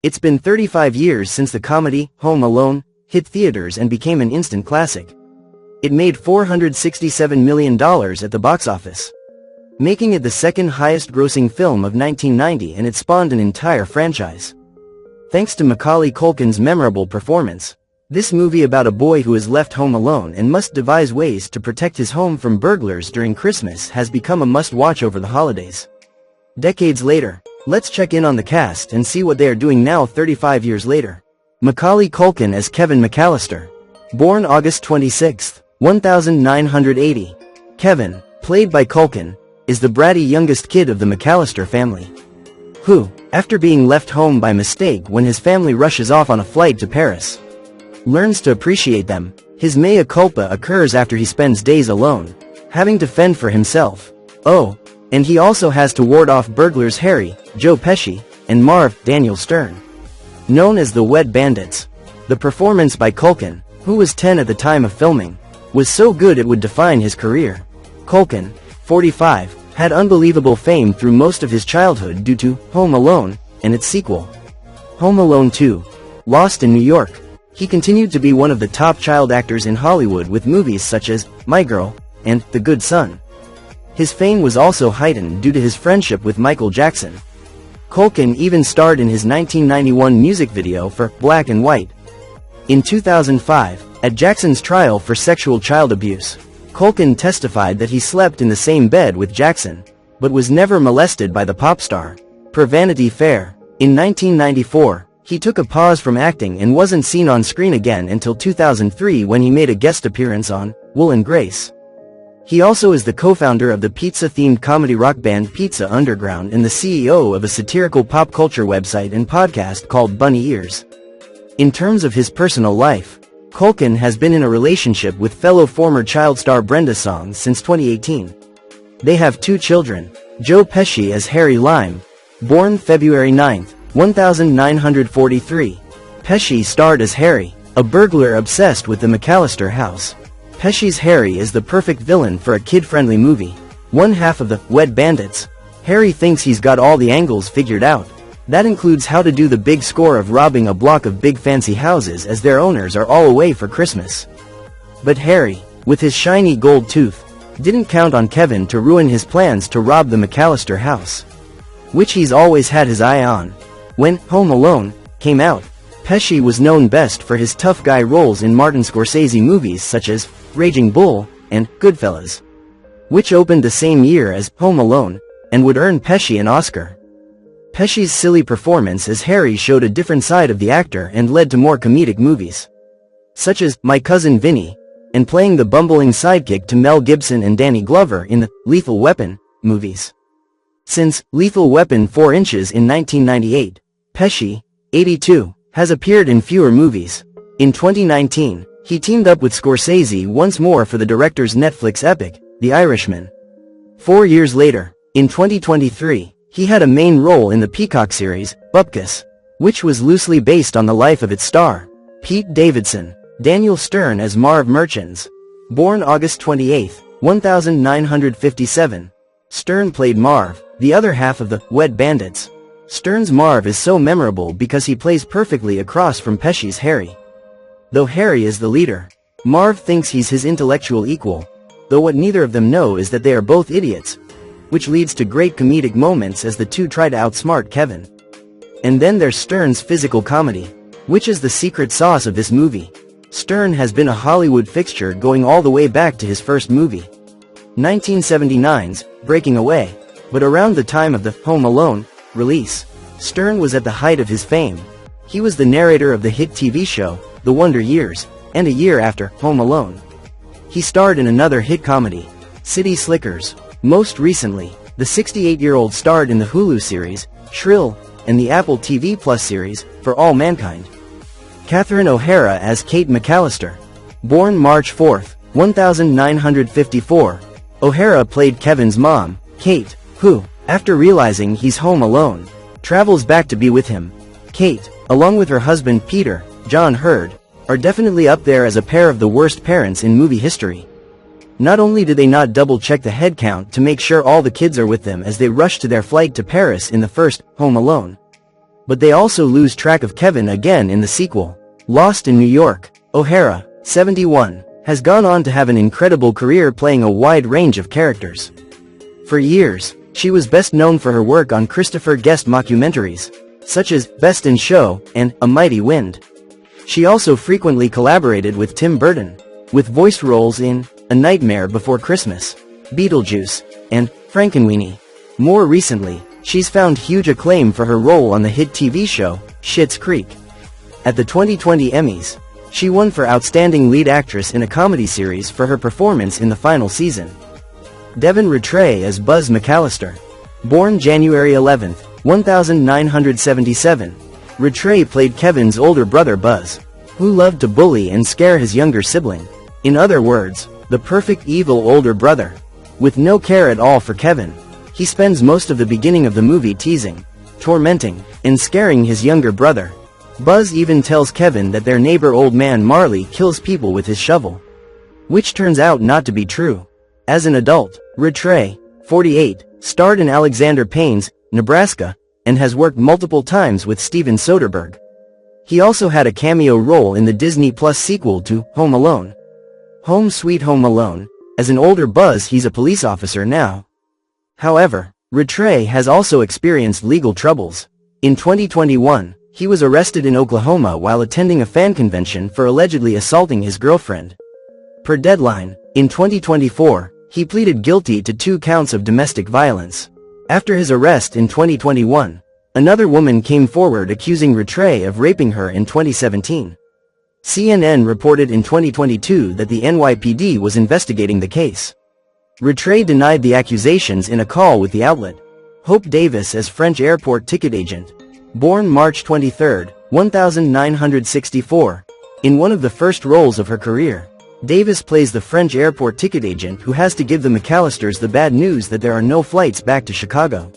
It's been 35 years since the comedy, Home Alone, hit theaters and became an instant classic. It made $467 million at the box office, making it the second highest-grossing film of 1990, and it spawned an entire franchise. Thanks to Macaulay Culkin's memorable performance, this movie about a boy who is left home alone and must devise ways to protect his home from burglars during Christmas has become a must-watch over the holidays. Decades later, let's check in on the cast and see what they are doing now 35 years later. Macaulay Culkin as Kevin McAllister. Born August 26, 1980. Kevin, played by Culkin, is the bratty youngest kid of the McAllister family, who, after being left home by mistake when his family rushes off on a flight to Paris, learns to appreciate them. His mea culpa occurs after he spends days alone, having to fend for himself. Oh, and he also has to ward off burglars Harry, Joe Pesci, and Marv, Daniel Stern, known as the Wet Bandits. The performance by Culkin, who was 10 at the time of filming, was so good it would define his career. Culkin, 45, had unbelievable fame through most of his childhood due to Home Alone and its sequel, Home Alone 2, Lost in New York. He continued to be one of the top child actors in Hollywood with movies such as My Girl and The Good Son. His fame was also heightened due to his friendship with Michael Jackson. Culkin even starred in his 1991 music video for Black and White. In 2005, at Jackson's trial for sexual child abuse, Culkin testified that he slept in the same bed with Jackson, but was never molested by the pop star. Per Vanity Fair, in 1994, he took a pause from acting and wasn't seen on screen again until 2003 when he made a guest appearance on Will and Grace. He also is the co-founder of the pizza-themed comedy rock band Pizza Underground and the CEO of a satirical pop culture website and podcast called Bunny Ears. In terms of his personal life, Culkin has been in a relationship with fellow former child star Brenda Song since 2018. They have 2 children, Joe Pesci as Harry Lime, born February 9, 1943. Pesci starred as Harry, a burglar obsessed with the McAllister house. Pesci's Harry is the perfect villain for a kid-friendly movie. One half of the Wet Bandits, Harry thinks he's got all the angles figured out. That includes how to do the big score of robbing a block of big fancy houses as their owners are all away for Christmas. But Harry, with his shiny gold tooth, didn't count on Kevin to ruin his plans to rob the McAllister house, which he's always had his eye on. When Home Alone came out, Pesci was known best for his tough guy roles in Martin Scorsese movies such as Raging Bull and Goodfellas, which opened the same year as Home Alone and would earn Pesci an Oscar. Pesci's silly performance as Harry showed a different side of the actor and led to more comedic movies, such as My Cousin Vinny, and playing the bumbling sidekick to Mel Gibson and Danny Glover in the Lethal Weapon movies. Since Lethal Weapon 4 Inches in 1998, Pesci, 82, has appeared in fewer movies. In 2019, he teamed up with Scorsese once more for the director's Netflix epic, The Irishman. 4 years later, in 2023, he had a main role in the Peacock series, Bupkis, which was loosely based on the life of its star, Pete Davidson. Daniel Stern as Marv Merchants. Born August 28, 1957. Stern played Marv, the other half of the Wet Bandits. Stern's Marv is so memorable because he plays perfectly across from Pesci's Harry. Though Harry is the leader, Marv thinks he's his intellectual equal, though what neither of them know is that they are both idiots, which leads to great comedic moments as the two try to outsmart Kevin. And then there's Stern's physical comedy, which is the secret sauce of this movie. Stern has been a Hollywood fixture going all the way back to his first movie, 1979's Breaking Away. But around the time of the Home Alone release, Stern was at the height of his fame. He was the narrator of the hit TV show, The Wonder Years, and a year after Home Alone, he starred in another hit comedy, City Slickers. Most recently, the 68-year-old starred in the Hulu series, Shrill, and the Apple TV Plus series, For All Mankind. Catherine O'Hara as Kate McAllister. Born March 4, 1954, O'Hara played Kevin's mom, Kate, who, after realizing he's home alone, travels back to be with him. Kate, along with her husband Peter, John Hurd, are definitely up there as a pair of the worst parents in movie history. Not only did they not double-check the head count to make sure all the kids are with them as they rush to their flight to Paris in the first Home Alone, But they also lose track of Kevin again in the sequel. Lost in New York, O'Hara, 71, has gone on to have an incredible career playing a wide range of characters. For years, she was best known for her work on Christopher Guest mockumentaries, such as Best in Show and A Mighty Wind. She also frequently collaborated with Tim Burton, with voice roles in A Nightmare Before Christmas, Beetlejuice, and Frankenweenie. More recently, she's found huge acclaim for her role on the hit TV show, Schitt's Creek. At the 2020 Emmys, she won for Outstanding Lead Actress in a Comedy Series for her performance in the final season. Devin Rattray as Buzz McAllister. Born January 11, 1977, Rattray played Kevin's older brother Buzz, who loved to bully and scare his younger sibling. In other words, the perfect evil older brother. With no care at all for Kevin, he spends most of the beginning of the movie teasing, tormenting, and scaring his younger brother. Buzz even tells Kevin that their neighbor Old Man Marley kills people with his shovel, which turns out not to be true. As an adult, Rattray, 48, starred in Alexander Payne's Nebraska, and has worked multiple times with Steven Soderbergh. He also had a cameo role in the Disney Plus sequel to Home Alone, Home Sweet Home Alone. As an older Buzz, he's a police officer now. However, Rattray has also experienced legal troubles. In 2021, he was arrested in Oklahoma while attending a fan convention for allegedly assaulting his girlfriend. Per Deadline, in 2024, he pleaded guilty to 2 counts of domestic violence. After his arrest in 2021, another woman came forward accusing Rattray of raping her in 2017. CNN reported in 2022 that the NYPD was investigating the case. Rattray denied the accusations in a call with the outlet. Hope Davis as French airport ticket agent. Born March 23, 1964. In one of the first roles of her career, Davis plays the French airport ticket agent who has to give the McAllisters the bad news that there are no flights back to Chicago.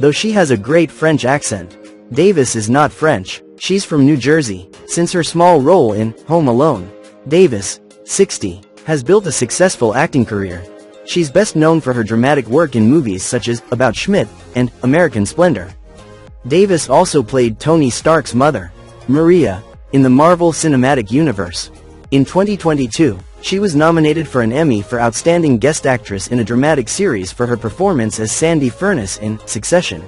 Though she has a great French accent, Davis is not French. She's from New Jersey. Since her small role in Home Alone, Davis, 60, has built a successful acting career. She's best known for her dramatic work in movies such as About Schmidt and American Splendor. Davis also played Tony Stark's mother, Maria, in the Marvel Cinematic Universe. In 2022, she was nominated for an Emmy for Outstanding Guest Actress in a Dramatic Series for her performance as Sandy Furness in Succession.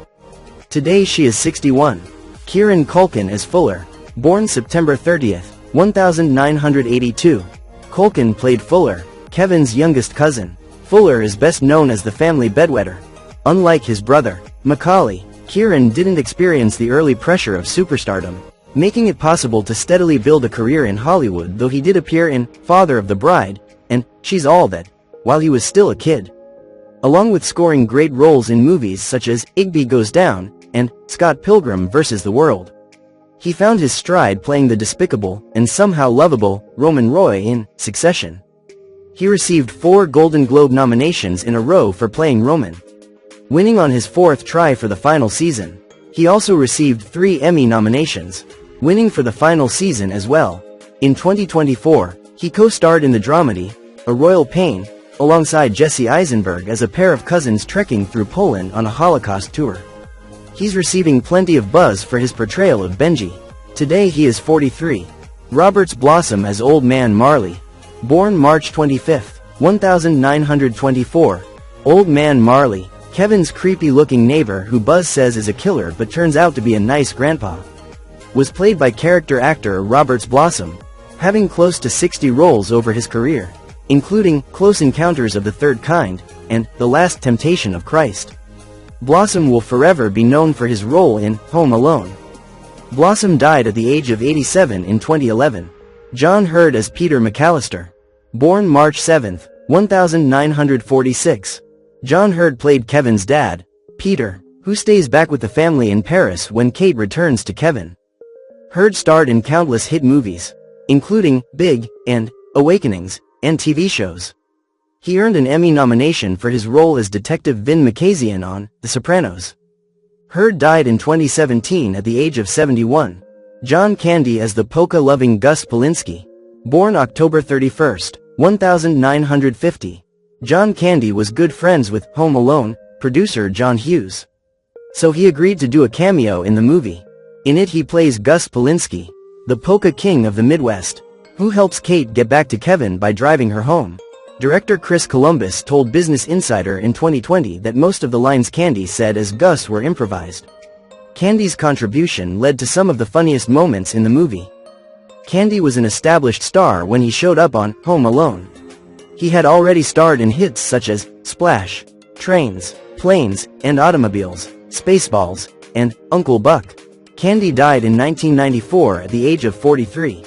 Today she is 61. Kieran Culkin as Fuller. Born September 30, 1982. Culkin played Fuller, Kevin's youngest cousin. Fuller is best known as the family bedwetter. Unlike his brother, Macaulay, Kieran didn't experience the early pressure of superstardom, making it possible to steadily build a career in Hollywood, though he did appear in Father of the Bride and She's All That while he was still a kid. Along with scoring great roles in movies such as Igby Goes Down and Scott Pilgrim vs. the World, he found his stride playing the despicable and somehow lovable Roman Roy in Succession. He received 4 Golden Globe nominations in a row for playing Roman, winning on his 4th try for the final season. He also received 3 Emmy nominations, winning for the final season as well. In 2024, he co-starred in the dramedy, A Royal Pain, alongside Jesse Eisenberg as a pair of cousins trekking through Poland on a Holocaust tour. He's receiving plenty of buzz for his portrayal of Benji. Today he is 43. Roberts Blossom as Old Man Marley. Born March 25, 1924. Old Man Marley, Kevin's creepy-looking neighbor who Buzz says is a killer but turns out to be a nice grandpa, was played by character actor Roberts Blossom, having close to 60 roles over his career, including Close Encounters of the Third Kind and The Last Temptation of Christ. Blossom will forever be known for his role in Home Alone. Blossom died at the age of 87 in 2011. John Hurd as Peter McAllister. Born March 7, 1946. John Hurd played Kevin's dad, Peter, who stays back with the family in Paris when Kate returns to Kevin. Hurd starred in countless hit movies, including Big and Awakenings, and TV shows. He earned an Emmy nomination for his role as Detective Vin Makazian on The Sopranos. Hurd died in 2017 at the age of 71. John Candy as the polka-loving Gus Polinski. Born October 31, 1950. John Candy was good friends with Home Alone producer John Hughes, so he agreed to do a cameo in the movie. In it he plays Gus Polinski, the polka king of the Midwest, who helps Kate get back to Kevin by driving her home. Director Chris Columbus told Business Insider in 2020 that most of the lines Candy said as Gus were improvised. Candy's contribution led to some of the funniest moments in the movie. Candy was an established star when he showed up on Home Alone. He had already starred in hits such as Splash, Trains, Planes, and Automobiles, Spaceballs, and Uncle Buck. Candy died in 1994 at the age of 43.